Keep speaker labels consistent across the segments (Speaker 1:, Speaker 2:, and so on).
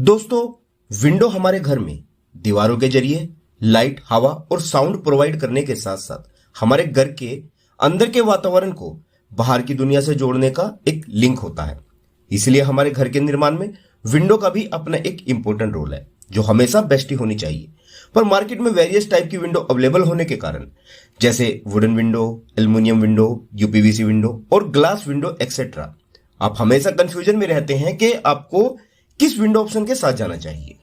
Speaker 1: दोस्तों, विंडो हमारे घर में दीवारों के जरिए लाइट, हवा और साउंड प्रोवाइड करने के साथ साथ हमारे घर के अंदर के वातावरण को बाहर की दुनिया से जोड़ने का एक लिंक होता है। इसलिए हमारे घर के निर्माण में विंडो का भी अपना एक इंपॉर्टेंट रोल है, जो हमेशा बेस्ट ही होनी चाहिए। पर मार्केट में वेरियस टाइप की विंडो अवेलेबल होने के कारण, जैसे wooden window, aluminium window, UPVC window और ग्लास विंडो एक्सेट्रा, आप हमेशा कंफ्यूजन में रहते हैं कि आपको किस विंडो ऑप्शन के साथ जाना चाहिए।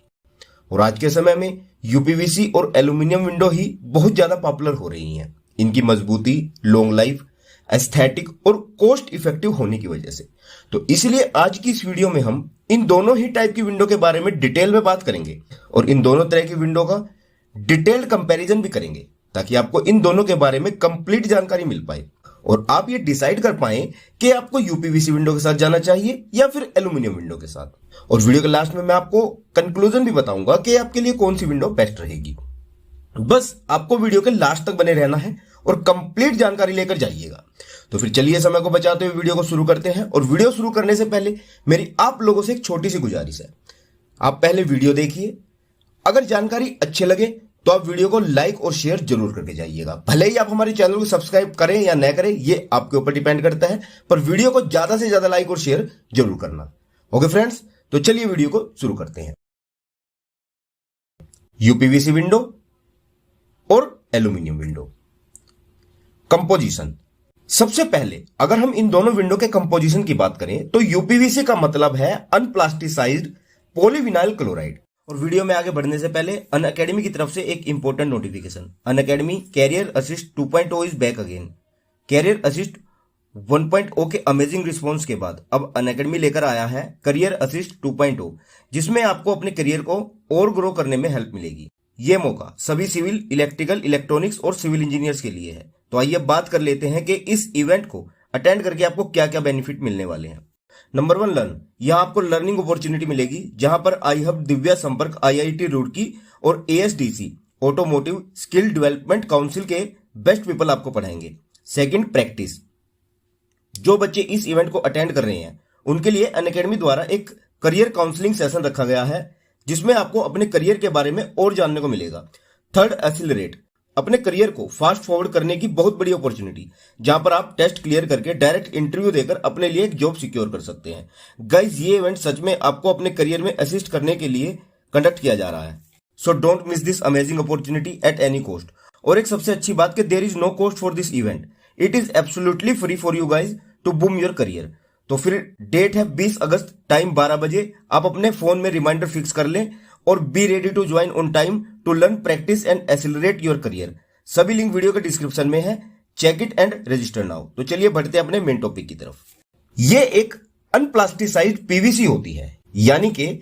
Speaker 1: और आज के समय में यूपीवीसी और एल्युमिनियम विंडो ही बहुत ज्यादा पॉपुलर हो रही हैं, इनकी मजबूती, लॉन्ग लाइफ, एस्थेटिक और कॉस्ट इफेक्टिव होने की वजह से। तो इसलिए आज की इस वीडियो में हम इन दोनों ही टाइप की विंडो के बारे में डिटेल में बात करेंगे और इन दोनों तरह की विंडो का डिटेल्ड कंपैरिजन भी करेंगे, ताकि आपको इन दोनों के बारे में कंप्लीट जानकारी मिल पाए और आप ये डिसाइड कर पाएं कि आपको यूपीवीसी विंडो के साथ जाना चाहिए या फिर एल्युमिनियम विंडो के साथ। और वीडियो के लास्ट में मैं आपको कंक्लूजन भी बताऊंगा कि आपके लिए कौन सी विंडो बेस्ट रहेगी। बस आपको वीडियो के लास्ट तक बने रहना है और कंप्लीट जानकारी लेकर जाइएगा। तो फिर चलिए समय को बचाते हुए वीडियो को शुरू करते हैं। और वीडियो शुरू करने से पहले मेरी आप लोगों से एक छोटी सी गुजारिश है, आप पहले वीडियो देखिए, अगर जानकारी अच्छे लगे तो आप वीडियो को लाइक और शेयर जरूर करके जाइएगा। भले ही आप हमारे चैनल को सब्सक्राइब करें या न करें, ये आपके ऊपर डिपेंड करता है, पर वीडियो को ज्यादा से ज्यादा लाइक और शेयर जरूर करना। ओके फ्रेंड्स, तो चलिए वीडियो को शुरू करते हैं। यूपीवीसी विंडो और एल्युमिनियम विंडो कंपोजिशन। सबसे पहले अगर हम इन दोनों विंडो के कंपोजिशन की बात करें तो यूपीवीसी का मतलब है अनप्लास्टिसाइज्ड पॉलीविनाइल क्लोराइड। और वीडियो में आगे बढ़ने से पहले अनअकैडमी की तरफ से एक important notification, Unacademy career assist 2.0 is back again. Career assist 1.0 के अमेजिंग रिस्पॉन्स के बाद अब अनअकैडमी लेकर आया है करियर असिस्ट 2.0, जिसमें आपको अपने करियर को और ग्रो करने में हेल्प मिलेगी। यह मौका सभी सिविल, इलेक्ट्रिकल, इलेक्ट्रॉनिक्स और सिविल इंजीनियर्स के लिए है। तो आइए बात कर लेते हैं कि इस इवेंट को अटेंड करके आपको क्या क्या बेनिफिट मिलने वाले हैं। Number 1, learn. यहां आपको लर्निंग अपॉर्चुनिटी मिलेगी, जहां पर आई हब दिव्या संपर्क, आईआईटी रुड़की और ASDC automotive skill development council के बेस्ट पीपल आपको पढ़ाएंगे। Second, practice. जो बच्चे इस इवेंट को अटेंड कर रहे हैं उनके लिए अनअकैडमी द्वारा एक करियर काउंसलिंग सेशन रखा गया है, जिसमें आपको अपने करियर के बारे में और जानने को मिलेगा। Third, accelerate. अपने करियर को फास्ट फॉरवर्ड करने की बहुत बड़ी अपॉर्चुनिटी, जहां पर आप टेस्ट क्लियर करके डायरेक्ट इंटरव्यू देकर अपने लिए एक जॉब सिक्योर कर सकते हैं। गाइस, ये इवेंट सच में आपको अपने करियर में असिस्ट करने के लिए कंडक्ट किया जा रहा है। So don't miss this amazing opportunity at any cost. और एक सबसे अच्छी बात कि there is no cost for this event, it is absolutely free for you guys to boom your career. तो फिर डेट है 20 अगस्त, टाइम 12 बजे। आप अपने फोन में रिमाइंडर फिक्स कर लें और be ready to join on time to learn, practice and accelerate your career. सभी लिंक वीडियो के डिस्क्रिप्शन में है, check it and register now. तो चलिए बढ़ते हैं अपने मेन टॉपिक की तरफ। ये एक अनप्लास्टिसाइज्ड पीवीसी होती है, यानी कि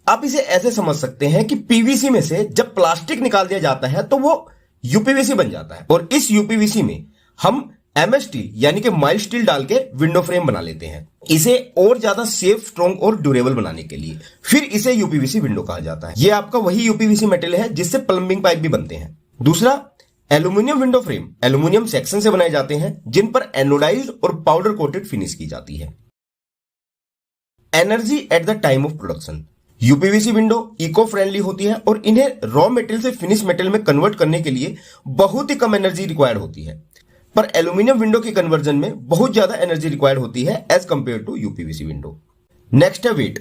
Speaker 1: आप इसे ऐसे समझ सकते हैं कि पीवीसी में से जब प्लास्टिक निकाल दिया जाता है तो वो यूपीवीसी बन जाता है। और इस यूपीवीसी में हम एमएस स्टील यानी कि माइल्ड स्टील डाल के विंडो फ्रेम बना लेते हैं, इसे और ज्यादा सेफ, स्ट्रॉन्ग और ड्यूरेबल बनाने के लिए। फिर इसे यूपीवीसी विंडो कहा जाता है। यह आपका वही यूपीवीसी मेटेरियल है जिससे प्लम्बिंग पाइप भी बनते हैं। दूसरा, aluminium window frame aluminium section से बनाए जाते हैं, जिन पर एनोडाइज्ड और पाउडर कोटेड फिनिश की जाती है। Energy at the time of production. UPVC window eco friendly होती है और इन्हें रॉ मेटेरियल से फिनिश मेटेरियल में कन्वर्ट करने के लिए बहुत ही कम एनर्जी रिक्वायर्ड होती है। पर एल्युमिनियम विंडो की कन्वर्जन में बहुत ज्यादा एनर्जी रिक्वायर्ड होती है as compare to UPVC window. Next है वेट।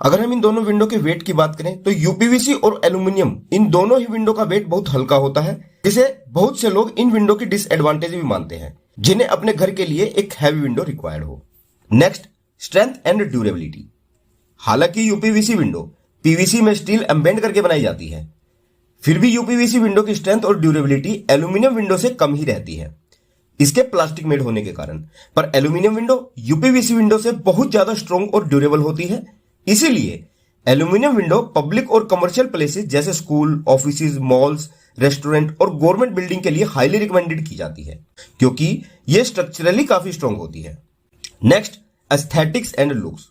Speaker 1: अगर हम इन दोनों विंडो के वेट की बात करें तो यूपीवीसी और एल्युमिनियम, इन दोनों ही विंडो का वेट बहुत हल्का होता है, जिसे बहुत से लोग इन विंडो की डिसएडवांटेज भी मानते हैं, जिन्हें अपने घर के लिए एक हैवी विंडो रिक्वायर्ड हो। Next, strength and durability. हालांकि यूपीवीसी विंडो पीवीसी में स्टील एम्बेड करके बनाई जाती है, फिर भी यूपीवीसी विंडो की स्ट्रेंथ और ड्यूरेबिलिटी एल्युमिनियम विंडो से कम ही रहती है, इसके प्लास्टिक मेड होने के कारण। पर एल्युमिनियम विंडो यूपीवीसी विंडो से बहुत ज्यादा स्ट्रॉन्ग और ड्यूरेबल होती है। इसीलिए एल्युमिनियम विंडो पब्लिक और कमर्शियल प्लेसेस जैसे स्कूल, ऑफिसेज, मॉल्स, रेस्टोरेंट और गवर्नमेंट बिल्डिंग के लिए हाईली रिकमेंडेड की जाती है, क्योंकि यह स्ट्रक्चरली काफी स्ट्रॉन्ग होती है। Next, aesthetics and looks.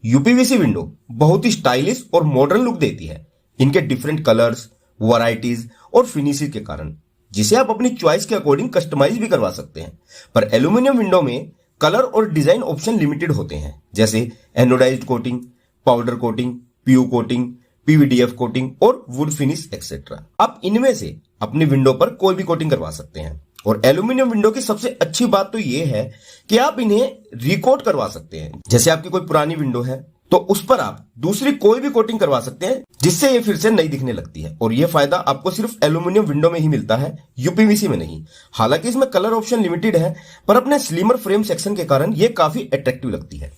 Speaker 1: UPVC window बहुत ही स्टाइलिश और मॉडर्न लुक देती है, इनके डिफरेंट कलर्स, वैरायटीज और फिनिशेस के कारण, जिसे आप अपनी चॉइस के अकॉर्डिंग कस्टमाइज भी करवा सकते हैं। पर एल्युमिनियम विंडो में कलर और डिजाइन ऑप्शन लिमिटेड होते हैं, जैसे anodised coating, powder coating, PU coating, PVDF coating और वुड फिनिश एक्सेट्रा। आप इनमें से अपनी विंडो पर कोई भी कोटिंग करवा सकते हैं। और एल्यूमिनियम विंडो की सबसे अच्छी बात तो यह है कि आप इन्हें रिकोट करवा सकते हैं। जैसे आपकी कोई पुरानी विंडो है तो उस पर आप दूसरी कोई भी कोटिंग करवा सकते हैं, जिससे ये फिर से नई दिखने लगती है। और यह फायदा आपको सिर्फ एल्यूमिनियम विंडो में ही मिलता है, यूपीवीसी में नहीं। हालांकि इसमें कलर ऑप्शन लिमिटेड है, पर अपने स्लिमर फ्रेम सेक्शन के कारण यह काफी अट्रैक्टिव लगती है।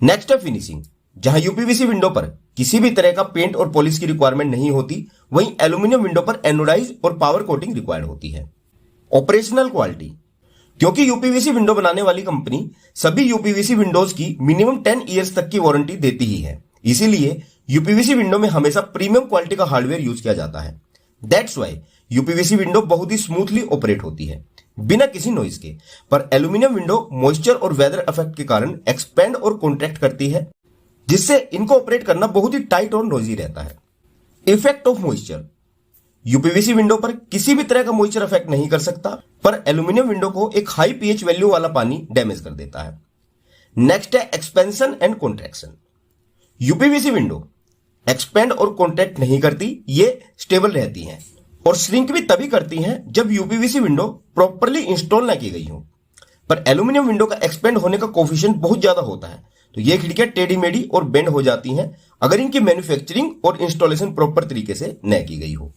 Speaker 1: नेक्स्ट है फिनिशिंग। जहां यूपीवीसी विंडो पर किसी भी तरह का पेंट और पॉलिश की रिक्वायरमेंट नहीं होती, वहीं एल्यूमिनियम विंडो पर एनोडाइज और पावर कोटिंग रिक्वायर्ड होती है। Operational quality. क्योंकि यूपीवीसी विंडो बनाने वाली कंपनी सभी यूपीवीसी विंडोज की मिनिमम 10 इयर्स तक की वारंटी देती ही है, इसीलिए यूपीवीसी विंडो में हमेशा प्रीमियम क्वालिटी का हार्डवेयर यूज किया जाता है। दैट्स वाई यूपीवीसी विंडो बहुत ही स्मूथली ऑपरेट होती है बिना किसी नॉइज के। पर एल्यूमिनियम विंडो मॉइस्चर और वेदर इफेक्ट के कारण एक्सपेंड और कॉन्ट्रैक्ट करती है, जिससे इनको ऑपरेट करना बहुत ही टाइट और नॉइजी रहता है। Effect of moisture. UPVC window पर किसी भी तरह का मॉइस्चर इफेक्ट नहीं कर सकता, पर एल्यूमिनियम विंडो को एक हाई पीएच वैल्यू वाला पानी डैमेज कर देता है। नेक्स्ट है expansion and contraction. UPVC window expand और कॉन्ट्रैक्ट नहीं करती, ये स्टेबल रहती हैं और श्रिंक भी तभी करती हैं जब यूपीवीसी विंडो प्रॉपरली इंस्टॉल ना की गई हो। पर एल्यूमिनियम विंडो का एक्सपेंड होने का कोफिशिएंट बहुत ज्यादा होता है, तो ये खिड़कियां टेढ़ी मेढ़ी और बेंड हो जाती हैं अगर इनकी मैन्युफैक्चरिंग और इंस्टॉलेशन प्रॉपर तरीके से न की गई हो।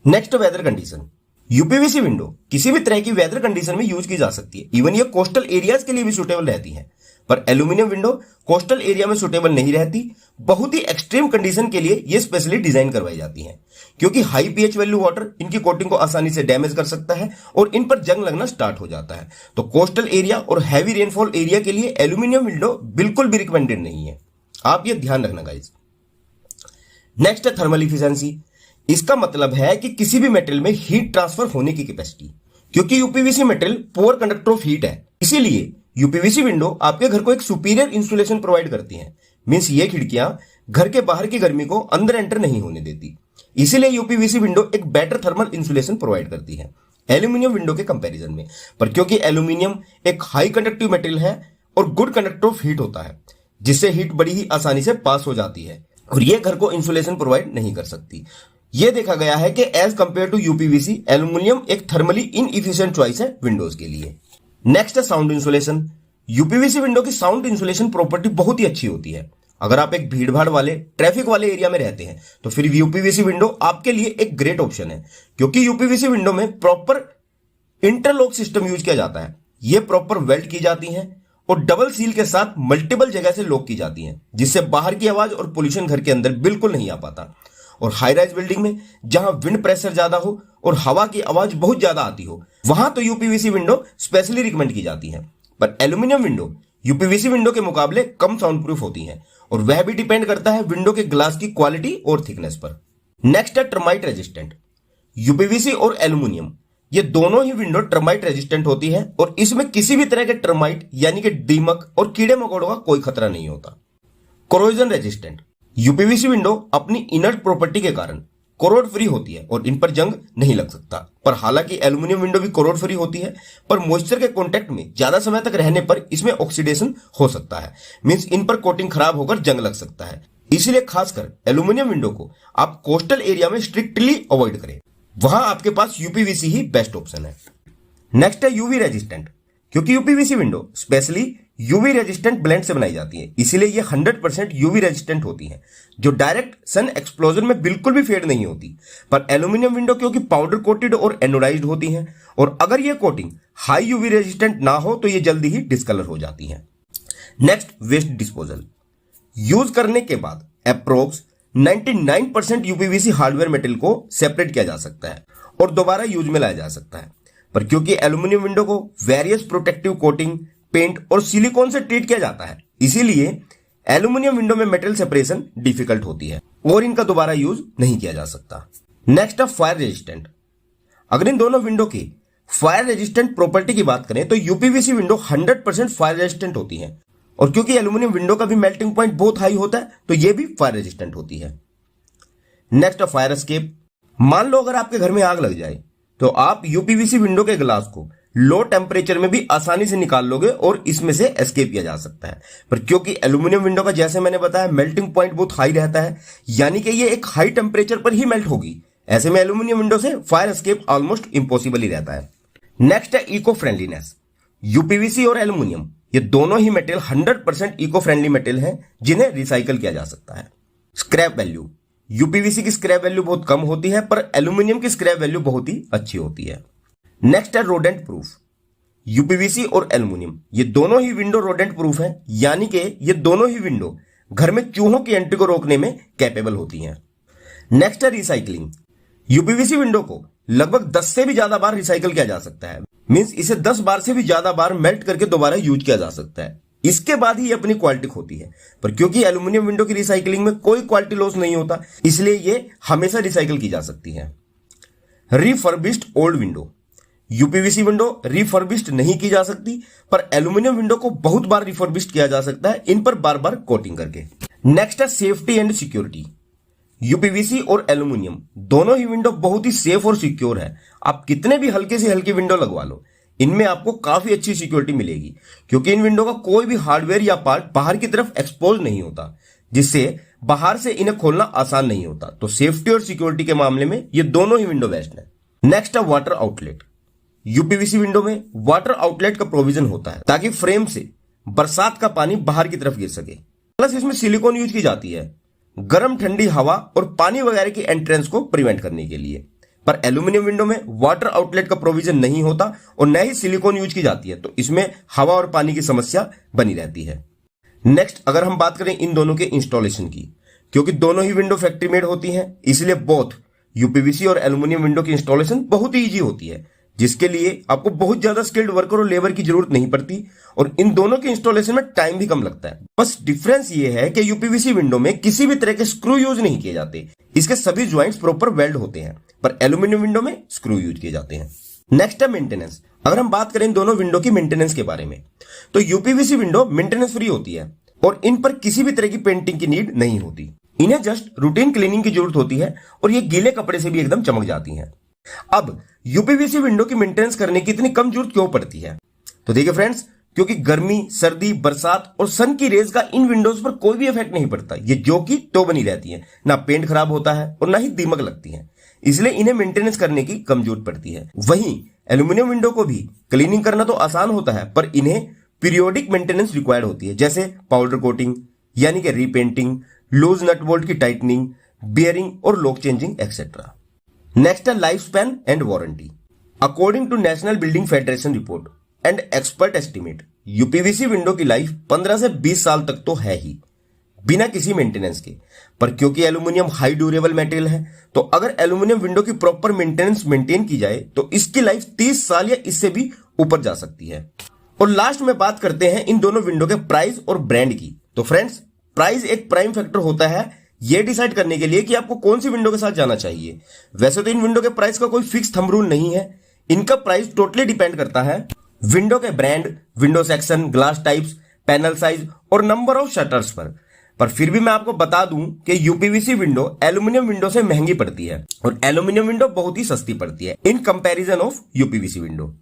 Speaker 1: Next, weather condition. UPVC window किसी भी तरह की वेदर कंडीशन में यूज की जा सकती है, इवन ये कोस्टल एरियाज के लिए भी सुटेबल रहती है। पर एल्यूमिनियम विंडो कोस्टल एरिया में सुटेबल नहीं रहती। बहुत ही एक्सट्रीम कंडीशन के लिए ये स्पेशली डिजाइन करवाई जाती हैं, क्योंकि हाई पीएच वैल्यू वाटर इनकी कोटिंग को आसानी से डैमेज कर सकता है और इन पर जंग लगना स्टार्ट हो जाता है। तो कोस्टल एरिया और हैवी रेनफॉल एरिया के लिए एल्यूमिनियम विंडो बिल्कुल भी रिकमेंडेड नहीं है, आप ये ध्यान रखना गाइज। नेक्स्ट है थर्मल इफिशिएंसी। इसका मतलब है कि किसी भी मेटेरियल में हीट ट्रांसफर होने की कैपेसिटी। क्योंकि UPVC material poor conductor of heat है, इसीलिए यूपीवीसी विंडो आपके घर को एक सुपीरियर इंसुलेशन प्रोवाइड करती है। मींस ये खिड़कियां घर के बाहर की गर्मी को अंदर एंटर नहीं होने देती, इसीलिए यूपीवीसी विंडो एक बेटर थर्मल इंसुलेशन प्रोवाइड करती है एल्यूमिनियम विंडो के कंपैरिजन में। पर क्योंकि एल्यूमिनियम एक हाई कंडक्टिव मटेरियल है और गुड कंडक्टर ऑफ हीट होता है, जिससे हीट बड़ी ही आसानी से पास हो जाती है और यह घर को इंसुलेशन प्रोवाइड नहीं कर सकती। यह देखा गया है कि as compare to UPVC aluminium एक थर्मली इनएफिशिएंट चॉइस है विंडोज के लिए। नेक्स्ट है साउंड इंसुलेशन। यूपीवीसी विंडो की साउंड इंसुलेशन प्रॉपर्टी बहुत ही अच्छी होती है। अगर आप एक भीड़भाड़ वाले ट्रैफिक वाले एरिया में रहते हैं तो फिर यूपीवीसी विंडो आपके लिए एक ग्रेट ऑप्शन है, क्योंकि यूपीवीसी विंडो में प्रॉपर इंटरलॉक सिस्टम यूज किया जाता है। ये प्रॉपर वेल्ड की जाती हैं और डबल सील के साथ मल्टीपल जगह से लॉक की जाती हैं, जिससे बाहर की आवाज और पोल्यूशन घर के अंदर बिल्कुल नहीं आ पाता। और हाई राइज बिल्डिंग में जहां विंड प्रेशर ज्यादा हो और हवा की आवाज बहुत ज्यादा आती हो, वहां तो यूपीवीसी विंडो स्पेशली रिकमेंड की जाती है। पर एल्यूमिनियम विंडो यूपीवीसी विंडो के मुकाबले कम साउंड प्रूफ होती है, और वह भी डिपेंड करता है विंडो के ग्लास की क्वालिटी और थिकनेस पर। नेक्स्ट है टर्माइट रेजिस्टेंट। यूपीवीसी और एल्यूमिनियम ये दोनों ही विंडो टर्माइट रेजिस्टेंट होती है और इसमें किसी भी तरह के टर्माइट यानी कि दीमक और कीड़े मकोड़ों का कोई खतरा नहीं होता। Corrosion resistant. यूपीवीसी विंडो अपनी इनर्ट प्रॉपर्टी के कारण कोरोड फ्री होती है और इन पर जंग नहीं लग सकता। पर हालांकि एल्यूमिनियम विंडो भी कोरोड फ्री होती है, पर मॉइस्चर के कांटेक्ट में ज्यादा समय तक रहने पर इसमें ऑक्सीडेशन हो सकता है। मींस इन पर कोटिंग खराब होकर जंग लग सकता है। इसलिए खासकर एल्यूमिनियम विंडो को आप कोस्टल एरिया में स्ट्रिक्टली अवॉइड करें, वहां आपके पास यूपीवीसी ही बेस्ट ऑप्शन है। नेक्स्ट है यूवी रेजिस्टेंट। क्योंकि UPVC window specially UV resistant blend से बनाई जाती है, इसीलिए ये 100% यूवी रेजिस्टेंट होती है, जो डायरेक्ट सन एक्सप्लोजन में बिल्कुल भी फेड नहीं होती। पर एल्यूमिनियम विंडो क्योंकि पाउडर कोटेड और एनोडाइज्ड होती हैं, और अगर ये कोटिंग हाई यूवी रेजिस्टेंट ना हो तो ये जल्दी ही डिस्कलर हो जाती हैं। Next, waste disposal. यूज करने के बाद अप्रोक्स 99% यूपीवीसी हार्डवेयर मेटेरियल को सेपरेट किया जा सकता है और दोबारा यूज में लाया जा सकता है। पर क्योंकि एल्यूमिनियम विंडो को वेरियस प्रोटेक्टिव कोटिंग, पेंट और सिलिकॉन से ट्रीट किया जाता है, इसीलिए एल्यूमिनियम विंडो में मेटल सेपरेशन डिफिकल्ट होती है और इनका दोबारा यूज नहीं किया जा सकता। नेक्स्ट है फायर रेजिस्टेंट। अगर इन दोनों विंडो की फायर रेजिस्टेंट प्रॉपर्टी की बात करें तो यूपीवीसी विंडो 100% फायर रेजिस्टेंट होती है, और क्योंकि एल्यूमिनियम विंडो का भी मेल्टिंग पॉइंट बहुत हाई होता है तो यह भी फायर रेजिस्टेंट होती है। नेक्स्ट है फायर एस्केप। मान लो अगर आपके घर में आग लग जाए तो आप यूपीवीसी विंडो के ग्लास को लो टेम्परेचर में भी आसानी से निकाल लोगे और इसमें से एस्केप किया जा सकता है। पर क्योंकि एल्यूमिनियम विंडो का जैसे मैंने बताया मेल्टिंग पॉइंट बहुत हाई रहता है, यानी कि ये एक हाई टेम्परेचर पर ही मेल्ट होगी। ऐसे में एल्यूमिनियम विंडो से फायर एस्केप ऑलमोस्ट इंपॉसिबल ही रहता है। नेक्स्ट है इको फ्रेंडलीनेस। यूपीवीसी और एल्यूमिनियम ये दोनों ही मेटेरियल 100% इको फ्रेंडली मेटेरियल हैं जिन्हें रिसाइकल किया जा सकता है। स्क्रैप वैल्यू, यूपीवीसी की स्क्रैप वैल्यू बहुत कम होती है पर एल्यूमिनियम की स्क्रैप वैल्यू बहुत ही अच्छी होती है। नेक्स्ट है रोडेंट प्रूफ। यूपीवीसी और एल्यूमिनियम ये दोनों ही विंडो रोडेंट प्रूफ है, यानी कि ये दोनों ही विंडो घर में चूहों की एंट्री को रोकने में कैपेबल होती हैं। नेक्स्ट है रिसाइकलिंग। यूपीवीसी विंडो को लगभग 10 से भी ज्यादा बार रिसाइकल किया जा सकता है, मींस इसे 10 बार से भी ज्यादा बार मेल्ट करके दोबारा यूज किया जा सकता है। इसके बाद ही ये अपनी क्वालिटी खोती है। पर क्योंकि एल्यूमिनियम विंडो की रिसाइकलिंग में कोई क्वालिटी लॉस नहीं होता, इसलिए ये हमेशा रिसाइकल की जा सकती है। Refurbished old window. UPVC window refurbished नहीं की जा सकती, पर एल्यूमिनियम विंडो को बहुत बार रिफर्बिश्ड किया जा सकता है, इन पर बार बार कोटिंग करके। नेक्स्ट है सेफ्टी एंड सिक्योरिटी। यूपीवीसी और एल्यूमिनियम दोनों ही विंडो बहुत ही सेफ और सिक्योर है। आप कितने भी हल्के से हल्की विंडो लगवा लो, इनमें आपको काफी अच्छी सिक्योरिटी मिलेगी, क्योंकि इन विंडो का कोई भी हार्डवेयर या पार्ट बाहर की तरफ एक्सपोज नहीं होता, जिससे बाहर से इन्हें खोलना आसान नहीं होता। तो सेफ्टी और सिक्योरिटी के मामले में ये दोनों ही विंडो बेस्ट है। नेक्स्ट है वाटर आउटलेट। यूपीवीसी विंडो में वाटर आउटलेट का प्रोविजन होता है ताकि फ्रेम से बरसात का पानी बाहर की तरफ गिर सके। प्लस इसमें सिलिकॉन यूज की जाती है गर्म ठंडी हवा और पानी वगैरह की एंट्रेंस को प्रिवेंट करने के लिए। पर एल्यूमिनियम विंडो में वाटर आउटलेट का प्रोविजन नहीं होता और न ही सिलिकॉन यूज की जाती है, तो इसमें हवा और पानी की समस्या बनी रहती है। नेक्स्ट अगर हम बात करें इन दोनों के इंस्टॉलेशन की, क्योंकि दोनों ही विंडो फैक्ट्री मेड होती हैं, इसलिए बोथ यूपीवीसी और एल्यूमिनियम विंडो की इंस्टॉलेशन बहुत ही ईजी होती है, जिसके लिए आपको बहुत ज्यादा स्किल्ड वर्कर और लेबर की जरूरत नहीं पड़ती और इन दोनों के इंस्टॉलेशन में टाइम भी कम लगता है। बस डिफरेंस ये है कि यूपीवीसी विंडो में किसी भी तरह के स्क्रू यूज नहीं किए जाते, इसके सभी ज्वाइंट्स प्रॉपर वेल्ड होते हैं, पर एल्यूमिनियम विंडो में स्क्रू यूज किए जाते हैं। नेक्स्ट है मेंटेनेंस। अगर हम बात करें इन दोनों विंडो की मेंटेनेंस के बारे में, तो यूपीवीसी विंडो मेंटेनेंस फ्री होती है और इन पर किसी भी तरह की पेंटिंग की नीड नहीं होती। इन्हें जस्ट रूटीन क्लीनिंग की जरूरत होती है और ये गीले कपड़े से भी एकदम चमक जाती हैं। अब यूपीवीसी विंडो की मेंटेनेंस करने की इतनी कम जरूरत क्यों पड़ती है? तो देखिए फ्रेंड्स, क्योंकि गर्मी, सर्दी, बरसात और सन की रेज का इन विंडोज पर कोई भी इफेक्ट नहीं पड़ता। ये जो कि तो बनी रहती है, ना पेंट खराब होता है और ना ही दीमक लगती है, इसलिए इन्हें मेंटेनेंस करने की कम जरूरत पड़ती है। वहीं एल्यूमिनियम विंडो को भी क्लीनिंग करना तो आसान होता है, पर इन्हें पीरियोडिक मेंटेनेंस रिक्वायर्ड होती है, जैसे पाउडर कोटिंग यानी कि रीपेंटिंग, लूज नट बोल्ट की टाइटनिंग, बियरिंग और लॉक चेंजिंग एक्सेट्रा। नेक्स्ट है life span and warranty. According to national building federation report and expert estimate, UPVC window की लाइफ 15 से 20 साल तक तो है ही बिना किसी मेंटेनेंस के। पर क्योंकि एल्यूमिनियम हाई ड्यूरेबल मटेरियल है, तो अगर एल्यूमिनियम विंडो की प्रॉपर मेंटेनेंस मेंटेन की जाए तो इसकी लाइफ 30 साल या इससे भी ऊपर जा सकती है। और लास्ट में बात करते हैं इन दोनों विंडो के प्राइस और ब्रांड की। तो फ्रेंड्स, प्राइस एक प्राइम फैक्टर होता है ये डिसाइड करने के लिए कि आपको कौन सी विंडो के साथ जाना चाहिए। वैसे तो इन विंडो के प्राइस का कोई फिक्स थंब रूल नहीं है, इनका प्राइस टोटली डिपेंड करता है विंडो के brand, window section, glass types, panel size और नंबर ऑफ शटर्स पर फिर भी मैं आपको बता दूं कि यूपीवीसी विंडो एल्यूमिनियम विंडो से महंगी पड़ती है और एल्यूमिनियम विंडो बहुत ही सस्ती पड़ती है in comparison of UPVC window.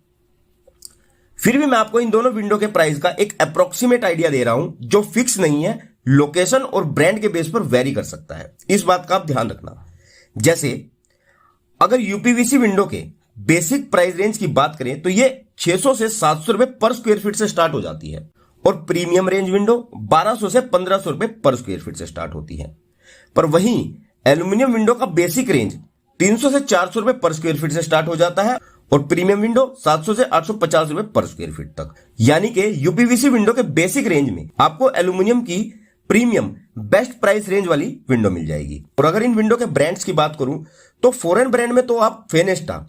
Speaker 1: फिर भी मैं आपको इन दोनों विंडो के प्राइस का एक अप्रोक्सीमेट आइडिया दे रहा हूं जो फिक्स नहीं है, लोकेशन और ब्रांड के बेस पर वेरी कर सकता है, इस बात का आप ध्यान रखना। जैसे अगर यूपीवीसी विंडो के बेसिक प्राइस रेंज की बात करें तो ये 600 से 700 रुपए पर स्क्वायर फीट से स्टार्ट हो जाती है और प्रीमियम रेंज विंडो 1200 से 1500 रुपए पर स्क्वायर फीट से स्टार्ट होती है। पर वहीं एल्यूमिनियम विंडो का बेसिक रेंज 300 से 400 रुपए पर स्क्वायर फीट से स्टार्ट हो जाता है और प्रीमियम विंडो 700 से 850 रुपए पर स्क्वायर फीट तक। यानी कि यूपीवीसी विंडो के बेसिक रेंज में आपको एल्यूमिनियम की प्रीमियम बेस्ट प्राइस रेंज वाली विंडो मिल जाएगी। और अगर इन विंडो के ब्रांड्स की बात करूं तो फॉरेन ब्रांड में तो आप फेनेस्टा,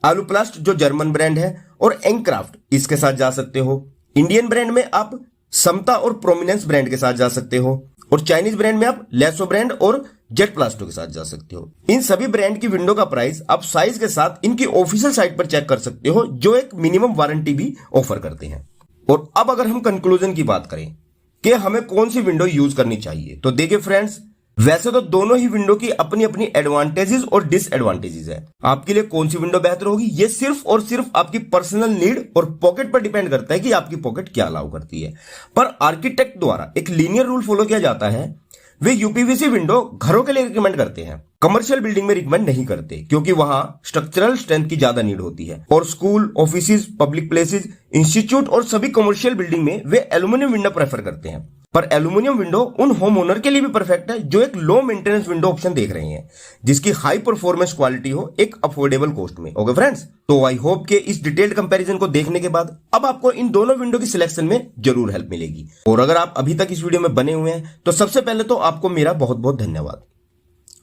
Speaker 1: आलूप्लास्ट जो जर्मन ब्रांड है और एंक्राफ्ट इसके साथ जा सकते हो। इंडियन ब्रांड में आप समता और प्रोमिनेंस ब्रांड के साथ जा सकते हो और चाइनीज ब्रांड में आप लेसो ब्रांड और जेट प्लास्टो के साथ जा सकते हो। इन सभी ब्रांड की विंडो का प्राइस आप साइज के साथ इनकी ऑफिशियल साइट पर चेक कर सकते हो, जो एक मिनिमम वारंटी भी ऑफर करते हैं। और अब अगर हम कंक्लूजन की बात करें कि हमें कौन सी विंडो यूज करनी चाहिए, तो देखिए फ्रेंड्स, वैसे तो दोनों ही विंडो की अपनी अपनी एडवांटेजेस और डिसएडवांटेजेस है। आपके लिए कौन सी विंडो बेहतर होगी ये सिर्फ और सिर्फ आपकी पर्सनल नीड और पॉकेट पर डिपेंड करता है कि आपकी पॉकेट क्या अलाउ करती है। पर आर्किटेक्ट द्वारा एक लीनियर रूल फॉलो किया जाता है। वे यूपीवीसी विंडो घरों के लिए रिकमेंड करते हैं, कमर्शियल बिल्डिंग में रिकमेंड नहीं करते, क्योंकि वहां स्ट्रक्चरल स्ट्रेंथ की ज्यादा नीड होती है। और school, offices, public places, institute और सभी कमर्शियल बिल्डिंग में वे एल्यूमिनियम विंडो प्रेफर करते हैं। पर एल्यूमिनियम विंडो उन होम ओनर के लिए भी परफेक्ट है जो एक लो मेंटेनेंस विंडो ऑप्शन देख रहे हैं, जिसकी हाई परफॉर्मेंस क्वालिटी हो एक अफोर्डेबल कॉस्ट में। ओके फ्रेंड्स, तो आई होप के इस डिटेल्ड कंपैरिजन को देखने के बाद अब आपको इन दोनों विंडो की सिलेक्शन में जरूर हेल्प मिलेगी। और अगर आप अभी तक इस वीडियो में बने हुए हैं तो सबसे पहले तो आपको मेरा बहुत बहुत धन्यवाद।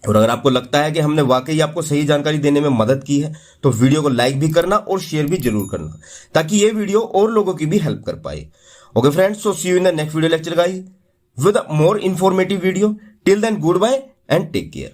Speaker 1: और अगर आपको लगता है कि हमने वाकई आपको सही जानकारी देने में मदद की है तो वीडियो को लाइक भी करना और शेयर भी जरूर करना, ताकि ये वीडियो और लोगों की भी हेल्प कर पाए। Okay friends, so see you in the next video lecture guys with a more informative video. Till then, goodbye and take care.